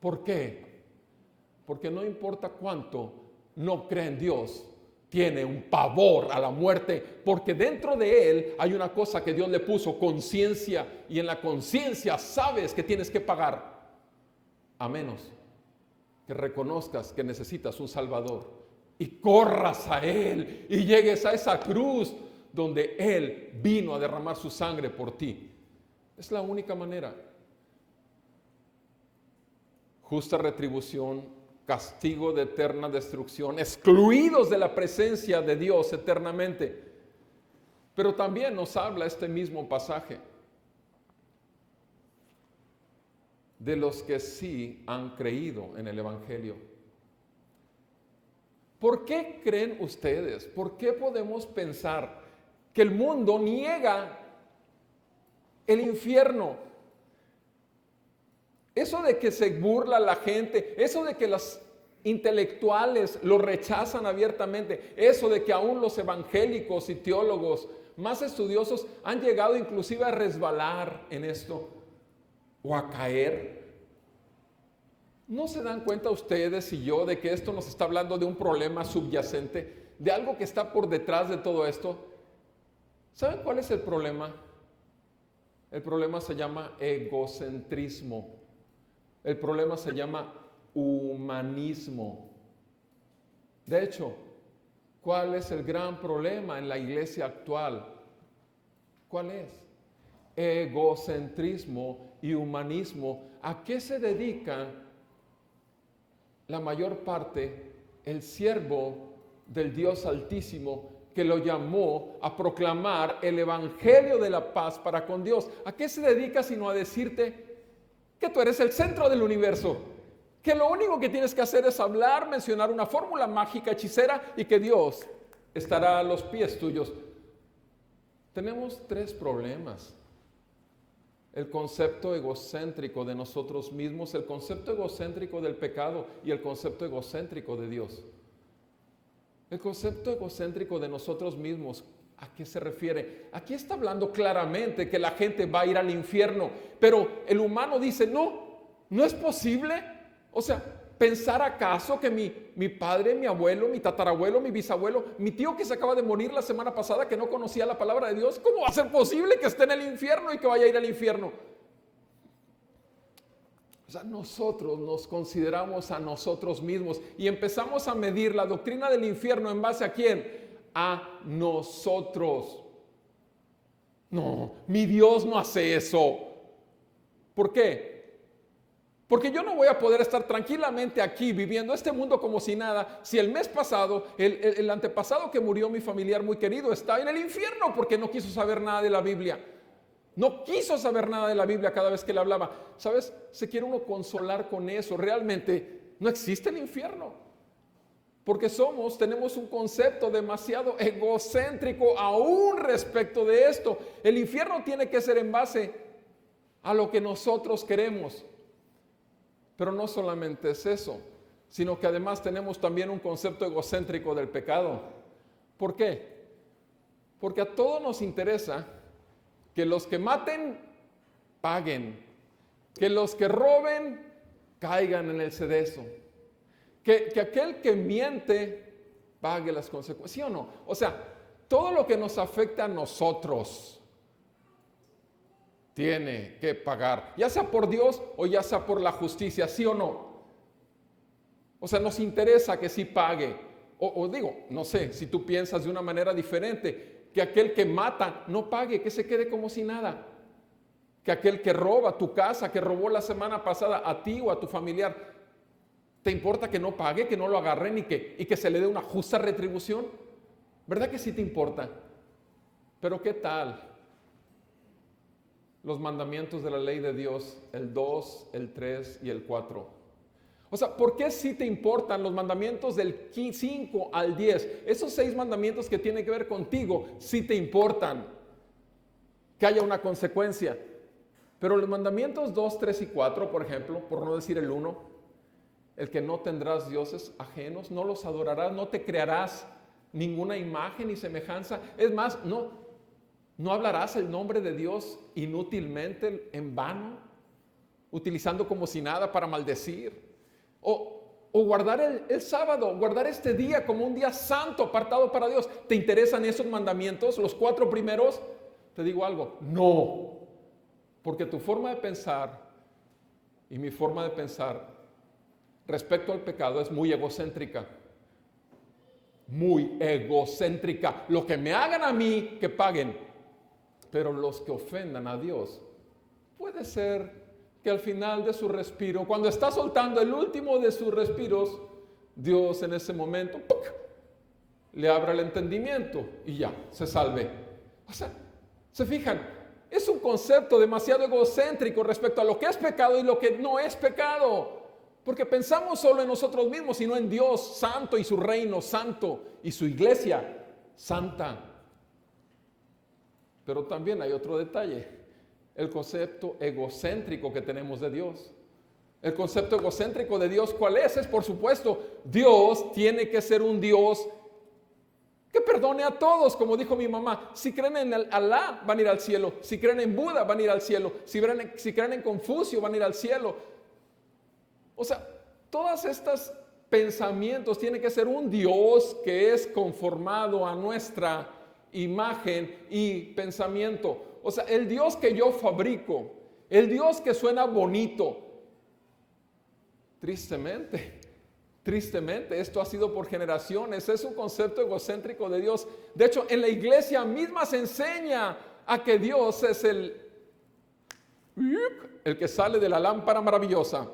¿Por qué? Porque no importa cuánto no cree en Dios, tiene un pavor a la muerte, porque dentro de él hay una cosa que Dios le puso, conciencia, y en la conciencia sabes que tienes que pagar, a menos que reconozcas que necesitas un Salvador y corras a Él y llegues a esa cruz donde Él vino a derramar su sangre por ti. Es la única manera. Justa retribución, castigo de eterna destrucción, excluidos de la presencia de Dios eternamente. Pero también nos habla este mismo pasaje de los que sí han creído en el Evangelio. ¿Por qué creen ustedes? ¿Por qué podemos pensar que el mundo niega el infierno? Eso de que se burla la gente, eso de que los intelectuales lo rechazan abiertamente, eso de que aún los evangélicos y teólogos más estudiosos han llegado inclusive a resbalar en esto o a caer. ¿No se dan cuenta ustedes y yo de que esto nos está hablando de un problema subyacente, de algo que está por detrás de todo esto? ¿Saben cuál es el problema? El problema se llama egocentrismo. El problema se llama humanismo. De hecho, ¿cuál es el gran problema en la iglesia actual? ¿Cuál es? Egocentrismo y humanismo. ¿A qué se dedica la mayor parte el siervo del Dios Altísimo que lo llamó a proclamar el evangelio de la paz para con Dios? ¿A qué se dedica sino a decirte que tú eres el centro del universo? Que lo único que tienes que hacer es hablar, mencionar una fórmula mágica, hechicera, y que Dios estará a los pies tuyos. Tenemos 3 problemas. El concepto egocéntrico de nosotros mismos, el concepto egocéntrico del pecado y el concepto egocéntrico de Dios. El concepto egocéntrico de nosotros mismos, ¿a qué se refiere? Aquí está hablando claramente que la gente va a ir al infierno, pero el humano dice, no es posible. O sea, ¿pensar acaso que mi padre, mi abuelo, mi tatarabuelo, mi bisabuelo, mi tío que se acaba de morir la semana pasada, que no conocía la palabra de Dios, cómo va a ser posible que esté en el infierno y que vaya a ir al infierno? O sea, nosotros nos consideramos a nosotros mismos y empezamos a medir la doctrina del infierno en base a ¿quién? A nosotros. No, mi Dios no hace eso. ¿Por qué? Porque yo no voy a poder estar tranquilamente aquí viviendo este mundo como si nada, si el mes pasado, el antepasado que murió mi familiar muy querido está en el infierno porque no quiso saber nada de la Biblia. No quiso saber nada de la Biblia cada vez que le hablaba. ¿Sabes? Se quiere uno consolar con eso. Realmente no existe el infierno. Porque tenemos un concepto demasiado egocéntrico aún respecto de esto. El infierno tiene que ser en base a lo que nosotros queremos. Pero no solamente es eso, sino que además tenemos también un concepto egocéntrico del pecado. ¿Por qué? Porque a todos nos interesa que los que maten, paguen. Que los que roben, caigan en el cedezo. Que aquel que miente, pague las consecuencias. ¿Sí o no? O sea, todo lo que nos afecta a nosotros tiene que pagar, ya sea por Dios o ya sea por la justicia, ¿sí o no? O sea, nos interesa que sí pague. O digo, no sé, si tú piensas de una manera diferente, que aquel que mata no pague, que se quede como si nada. Que aquel que roba tu casa, que robó la semana pasada a ti o a tu familiar, ¿te importa que no pague, que no lo agarren y que se le dé una justa retribución? ¿Verdad que sí te importa? Pero ¿qué tal los mandamientos de la ley de Dios, el 2, el 3 y el 4? O sea, ¿por qué sí te importan los mandamientos del 5 al 10? Esos 6 mandamientos que tienen que ver contigo, sí te importan. que haya una consecuencia. Pero los mandamientos 2, 3 y 4, por ejemplo, por no decir el 1, el que no tendrás dioses ajenos, no los adorarás, no te crearás ninguna imagen ni semejanza. Es más, no hablarás el nombre de Dios inútilmente, en vano, utilizando como si nada para maldecir. O guardar el sábado, guardar este día como un día santo apartado para Dios. ¿Te interesan esos mandamientos, los 4 primeros? Te digo algo, no. Porque tu forma de pensar y mi forma de pensar respecto al pecado es muy egocéntrica. Muy egocéntrica. Lo que me hagan a mí, que paguen. Pero los que ofendan a Dios, puede ser que al final de su respiro, cuando está soltando el último de sus respiros, Dios en ese momento ¡puc!, le abra el entendimiento y ya, se salve. O sea, ¿se fijan? Es un concepto demasiado egocéntrico respecto a lo que es pecado y lo que no es pecado. Porque pensamos solo en nosotros mismos y no en Dios santo y su reino santo y su iglesia santa. Pero también hay otro detalle. El concepto egocéntrico que tenemos de Dios. El concepto egocéntrico de Dios, ¿cuál es? Es, por supuesto, Dios tiene que ser un Dios que perdone a todos, como dijo mi mamá. Si creen en Alá, van a ir al cielo. Si creen en Buda, van a ir al cielo. Si creen en Confucio, van a ir al cielo. O sea, todos estos pensamientos tienen que ser un Dios que es conformado a nuestra imagen y pensamiento. O sea, el Dios que yo fabrico, el Dios que suena bonito. Tristemente, esto ha sido por generaciones. Es un concepto egocéntrico de Dios. De hecho, en la iglesia misma se enseña a que Dios es el que sale de la lámpara maravillosa.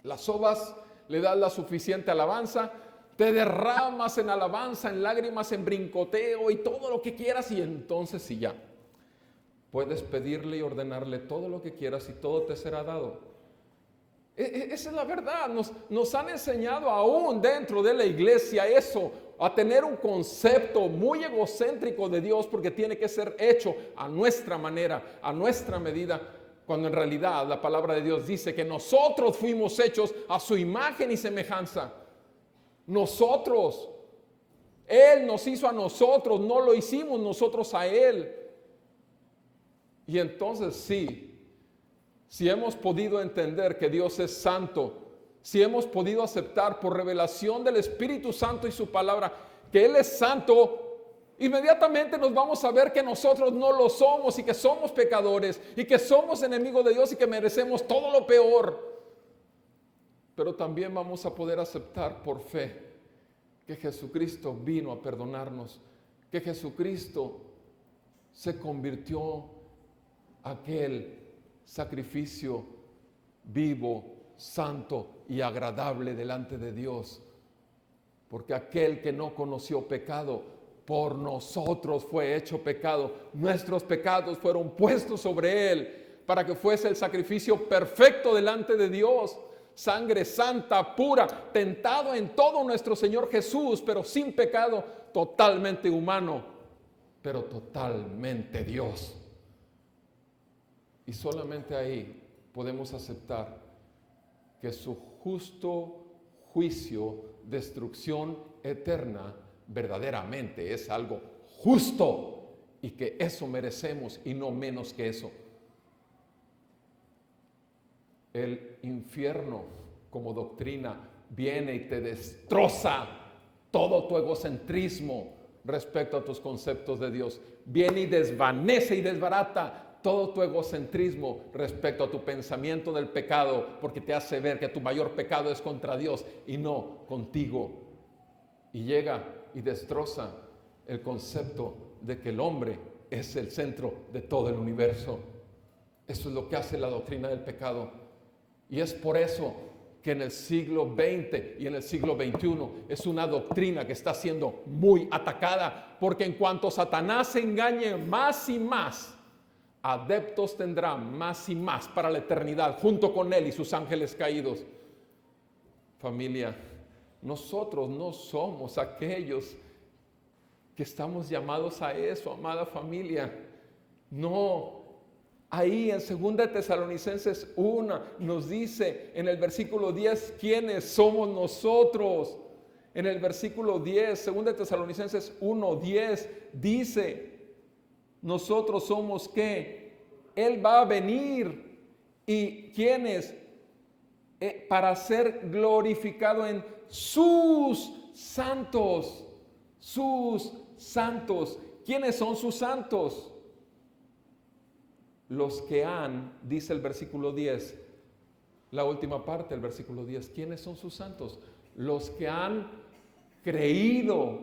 Las sobas le das la suficiente alabanza, te derramas en alabanza, en lágrimas, en brincoteo y todo lo que quieras, y entonces sí, ya puedes pedirle y ordenarle todo lo que quieras y todo te será dado. Esa es la verdad. Nos han enseñado aún dentro de la iglesia eso, a tener un concepto muy egocéntrico de Dios, porque tiene que ser hecho a nuestra manera, a nuestra medida, cuando en realidad la palabra de Dios dice que nosotros fuimos hechos a su imagen y semejanza. Nosotros. Él nos hizo a nosotros, no lo hicimos nosotros a Él. Y entonces si hemos podido entender que Dios es santo, si hemos podido aceptar por revelación del Espíritu Santo y su palabra que Él es santo, inmediatamente nos vamos a ver que nosotros no lo somos y que somos pecadores y que somos enemigos de Dios y que merecemos todo lo peor. Pero también vamos a poder aceptar por fe que Jesucristo vino a perdonarnos, que Jesucristo se convirtió aquel sacrificio vivo, santo y agradable delante de Dios. Porque aquel que no conoció pecado, por nosotros fue hecho pecado. Nuestros pecados fueron puestos sobre Él para que fuese el sacrificio perfecto delante de Dios. Sangre santa, pura, tentado en todo nuestro Señor Jesús, pero sin pecado, totalmente humano, pero totalmente Dios. Y solamente ahí podemos aceptar que su justo juicio, destrucción eterna, verdaderamente es algo justo y que eso merecemos y no menos que eso. El infierno como doctrina viene y te destroza todo tu egocentrismo respecto a tus conceptos de Dios. Viene y desvanece y desbarata todo tu egocentrismo respecto a tu pensamiento del pecado, porque te hace ver que tu mayor pecado es contra Dios y no contigo. Y llega y destroza el concepto de que el hombre es el centro de todo el universo. Eso es lo que hace la doctrina del pecado. Y es por eso que en el siglo XX y en el siglo XXI es una doctrina que está siendo muy atacada, porque en cuanto Satanás se engañe más y más, adeptos tendrá más y más para la eternidad, junto con él y sus ángeles caídos. Familia, nosotros no somos aquellos que estamos llamados a eso, amada familia. No. Ahí en 2 Tesalonicenses 1 nos dice en el versículo 10 quiénes somos nosotros. En el versículo 10, 2 Tesalonicenses 1:10 dice, nosotros somos ¿qué? Él va a venir y ¿quiénes? Para ser glorificado en sus santos. Sus santos. ¿Quiénes son sus santos? Los que han, dice el versículo 10, la última parte del versículo 10, ¿quiénes son sus santos? Los que han creído,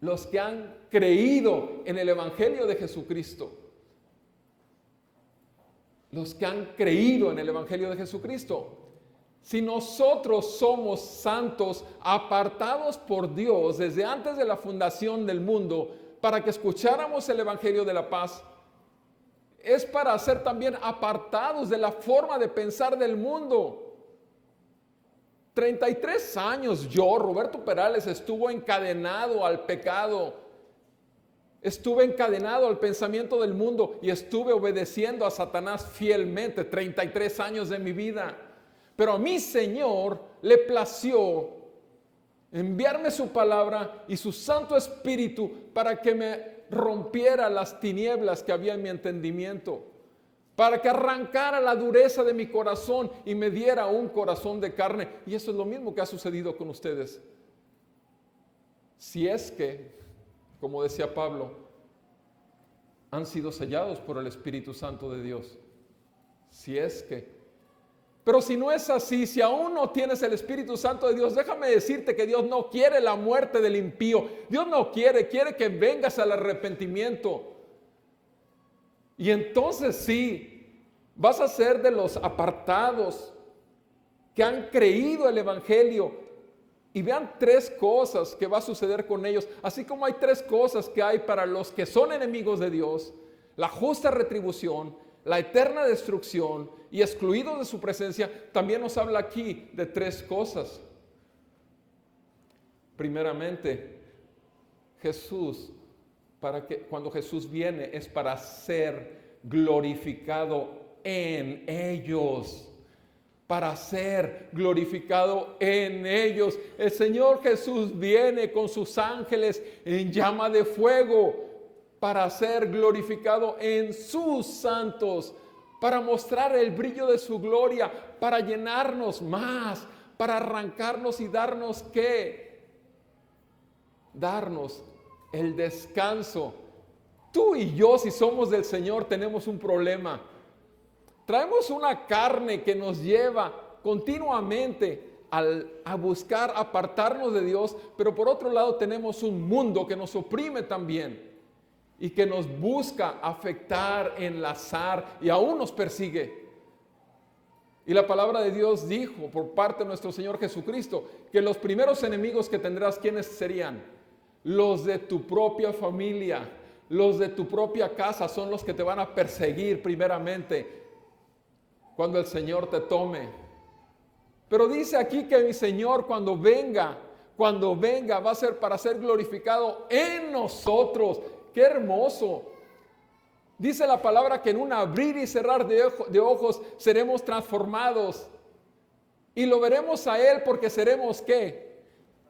los que han creído en el Evangelio de Jesucristo. Los que han creído en el Evangelio de Jesucristo. Si nosotros somos santos, apartados por Dios desde antes de la fundación del mundo, para que escucháramos el Evangelio de la paz, es para ser también apartados de la forma de pensar del mundo. 33 años Roberto Perales, estuvo encadenado al pecado. Estuve encadenado al pensamiento del mundo y estuve obedeciendo a Satanás fielmente 33 años de mi vida. Pero a mi Señor le plació enviarme su palabra y su Santo Espíritu para que me rompiera las tinieblas que había en mi entendimiento, para que arrancara la dureza de mi corazón y me diera un corazón de carne. Y eso es lo mismo que ha sucedido con ustedes. Si es que, como decía Pablo, han sido sellados por el Espíritu Santo de Dios. Si es que. Pero si no es así, si aún no tienes el Espíritu Santo de Dios, déjame decirte que Dios no quiere la muerte del impío. Dios no quiere que vengas al arrepentimiento. Y entonces sí, vas a ser de los apartados que han creído el Evangelio. Y vean 3 cosas que va a suceder con ellos. Así como hay 3 cosas que hay para los que son enemigos de Dios: la justa retribución, la eterna destrucción y excluidos de su presencia. También nos habla aquí de 3 cosas. Primeramente, Jesús, cuando Jesús viene, es para ser glorificado en ellos. Para ser glorificado en ellos. El Señor Jesús viene con sus ángeles en llama de fuego para ser glorificado en sus santos, para mostrar el brillo de su gloria, para llenarnos más, para arrancarnos y darnos ¿qué? Darnos el descanso. Tú y yo, si somos del Señor, tenemos un problema. Traemos una carne que nos lleva continuamente a buscar apartarnos de Dios, pero por otro lado tenemos un mundo que nos oprime también y que nos busca afectar, enlazar y aún nos persigue. Y la palabra de Dios dijo por parte de nuestro Señor Jesucristo que los primeros enemigos que tendrás, ¿quiénes serían? Los de tu propia familia, los de tu propia casa son los que te van a perseguir primeramente cuando el Señor te tome. Pero dice aquí que mi Señor cuando venga va a ser para ser glorificado en nosotros. ¡Qué hermoso! Dice la palabra que en un abrir y cerrar de ojos seremos transformados. Y lo veremos a Él porque seremos ¿qué?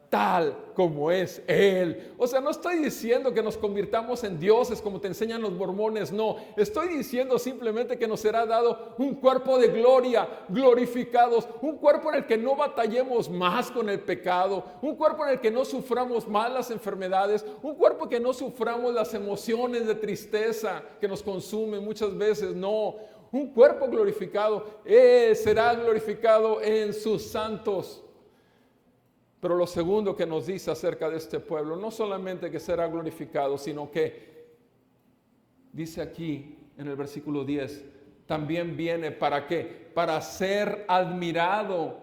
Tal como es Él. O sea, no estoy diciendo que nos convirtamos en dioses como te enseñan los mormones, no. Estoy diciendo simplemente que nos será dado un cuerpo de gloria, glorificados, un cuerpo en el que no batallemos más con el pecado, un cuerpo en el que no suframos más las enfermedades, un cuerpo que no suframos las emociones de tristeza que nos consumen muchas veces, no. Un cuerpo glorificado, será glorificado en sus santos. Pero lo segundo que nos dice acerca de este pueblo, no solamente que será glorificado, sino que dice aquí en el versículo 10, también viene ¿para qué? Para ser admirado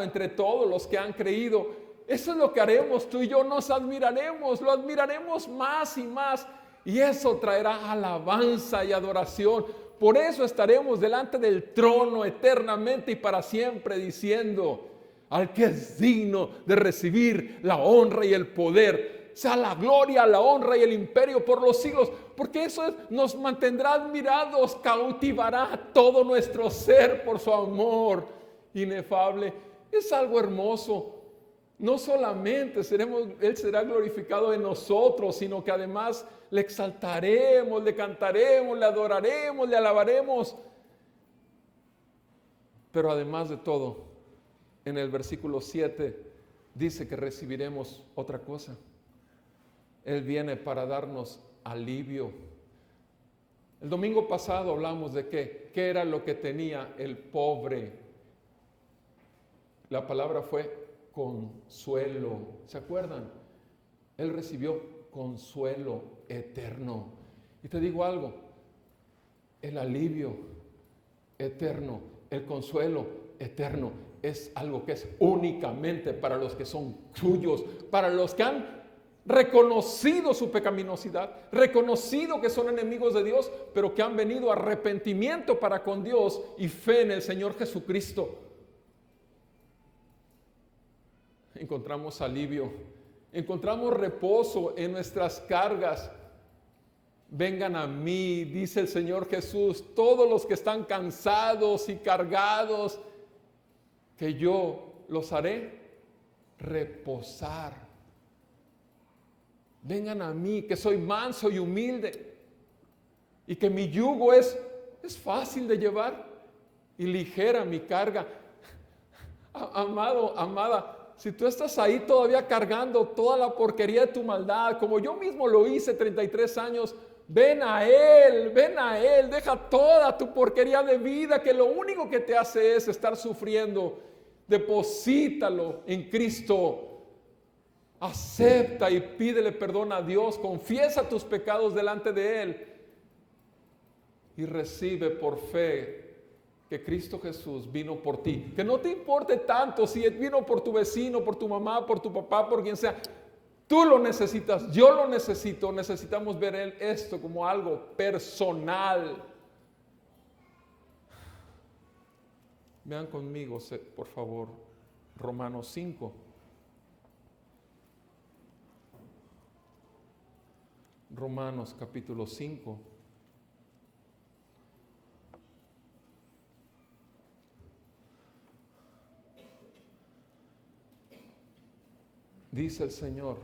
entre todos los que han creído. Eso es lo que haremos, tú y yo nos admiraremos, lo admiraremos más y más, y eso traerá alabanza y adoración. Por eso estaremos delante del trono eternamente y para siempre diciendo: al que es digno de recibir la honra y el poder, sea la gloria, la honra y el imperio por los siglos, porque nos mantendrá admirados, cautivará todo nuestro ser por su amor inefable. Es algo hermoso. No solamente Él será glorificado en nosotros, sino que además le exaltaremos, le cantaremos, le adoraremos, le alabaremos. Pero además de todo, en el versículo 7 dice que recibiremos otra cosa. Él viene para darnos alivio. El domingo pasado hablamos de qué era lo que tenía el pobre. La palabra fue consuelo. ¿Se acuerdan? Él recibió consuelo eterno. Y te digo algo, el alivio eterno, el consuelo eterno es algo que es únicamente para los que son suyos, para los que han reconocido su pecaminosidad, reconocido que son enemigos de Dios, pero que han venido a arrepentimiento para con Dios y fe en el Señor Jesucristo. Encontramos alivio, encontramos reposo en nuestras cargas. Vengan a mí, dice el Señor Jesús, todos los que están cansados y cargados, que yo los haré reposar. Vengan a mí, que soy manso y humilde, y que mi yugo es fácil de llevar y ligera mi carga. Amado, amada, si tú estás ahí todavía cargando toda la porquería de tu maldad, como yo mismo lo hice 33 años, ven a Él, deja toda tu porquería de vida, que lo único que te hace es estar sufriendo. Deposítalo en Cristo. Acepta y pídele perdón a Dios, confiesa tus pecados delante de Él y recibe por fe que Cristo Jesús vino por ti. Que no te importe tanto si vino por tu vecino, por tu mamá, por tu papá, por quien sea. Tú lo necesitas, yo lo necesito. Necesitamos ver esto como algo personal. Vean conmigo, por favor, Romanos 5. Romanos capítulo 5. Dice el Señor,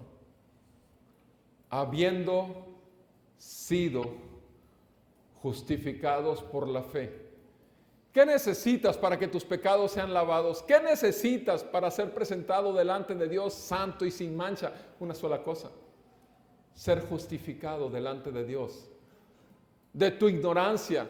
habiendo sido justificados por la fe. ¿Qué necesitas para que tus pecados sean lavados? ¿Qué necesitas para ser presentado delante de Dios santo y sin mancha? Una sola cosa, ser justificado delante de Dios. De tu ignorancia,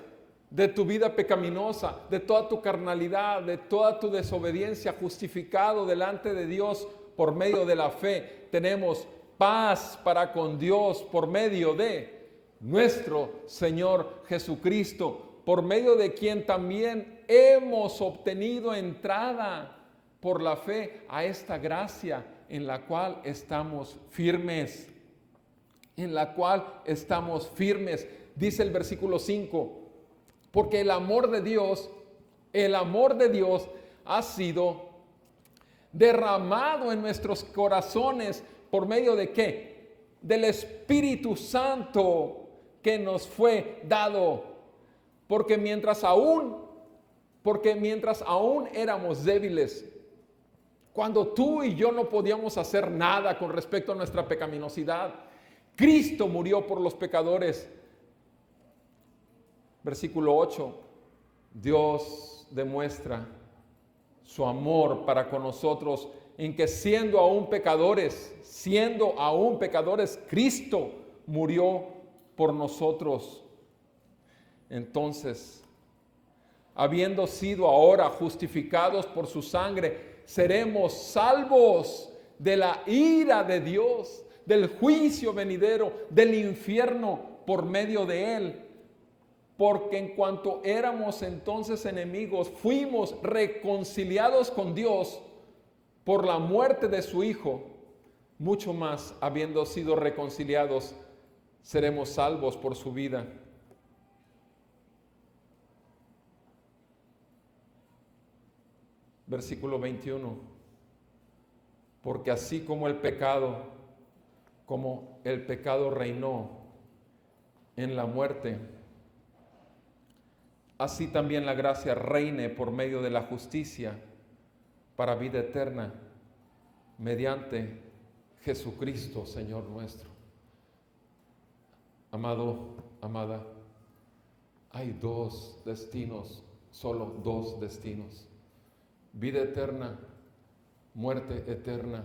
de tu vida pecaminosa, de toda tu carnalidad, de toda tu desobediencia, justificado delante de Dios por medio de la fe. Tenemos paz para con Dios por medio de nuestro Señor Jesucristo, por medio de quien también hemos obtenido entrada por la fe a esta gracia en la cual estamos firmes. En la cual estamos firmes. Dice el versículo 5, porque el amor de Dios ha sido derramado en nuestros corazones por medio de ¿qué? Del Espíritu Santo que nos fue dado. Porque mientras aún éramos débiles, cuando tú y yo no podíamos hacer nada con respecto a nuestra pecaminosidad, Cristo murió por los pecadores. Versículo 8, Dios demuestra su amor para con nosotros en que siendo aún pecadores, Cristo murió por nosotros. Entonces, habiendo sido ahora justificados por su sangre, seremos salvos de la ira de Dios, del juicio venidero, del infierno por medio de Él. Porque en cuanto éramos entonces enemigos, fuimos reconciliados con Dios por la muerte de su Hijo. Mucho más, habiendo sido reconciliados, seremos salvos por su vida. Versículo 21. Porque así como el pecado como el pecado reinó en la muerte, así también la gracia reine por medio de la justicia para vida eterna, mediante Jesucristo, Señor nuestro. Amado, amada, hay dos destinos, solo dos destinos: vida eterna, muerte eterna.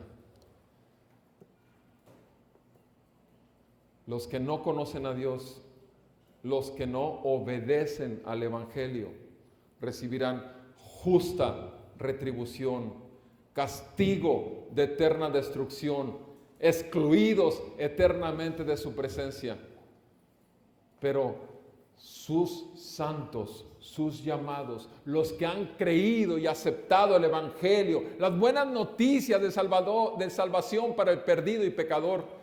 Los que no conocen a Dios, los que no obedecen al Evangelio, recibirán justa retribución, castigo de eterna destrucción, excluidos eternamente de su presencia. Pero sus santos, sus llamados, los que han creído y aceptado el Evangelio, las buenas noticias de salvación para el perdido y pecador,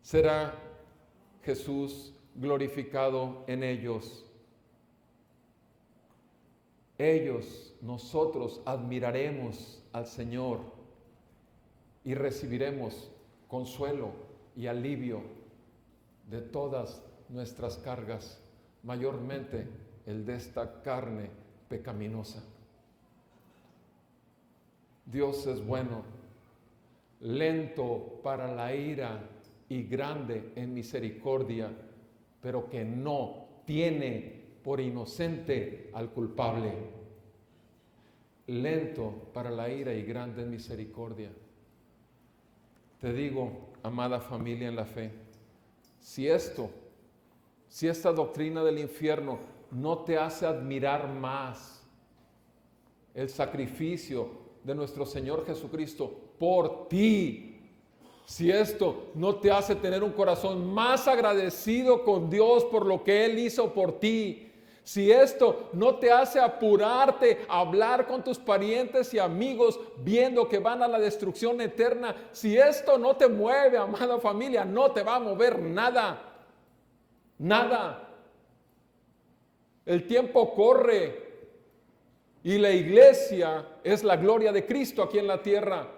será Jesús glorificado en ellos. Nosotros admiraremos al Señor y recibiremos consuelo y alivio de todas nuestras cargas, mayormente el de esta carne pecaminosa. Dios es bueno, lento para la ira y grande en misericordia, pero que no tiene por inocente al culpable. Lento para la ira y grande en misericordia. Te digo, amada familia en la fe, si esta doctrina del infierno no te hace admirar más el sacrificio de nuestro Señor Jesucristo por ti, si esto no te hace tener un corazón más agradecido con Dios por lo que Él hizo por ti, si esto no te hace apurarte a hablar con tus parientes y amigos viendo que van a la destrucción eterna, si esto no te mueve, amada familia, no te va a mover nada, nada. El tiempo corre y la iglesia es la gloria de Cristo aquí en la tierra.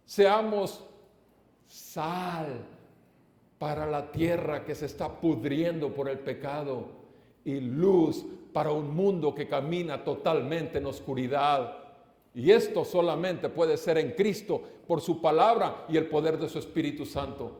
Seamos sal para la tierra que se está pudriendo por el pecado y luz para un mundo que camina totalmente en oscuridad. Y esto solamente puede ser en Cristo por su palabra y el poder de su Espíritu Santo.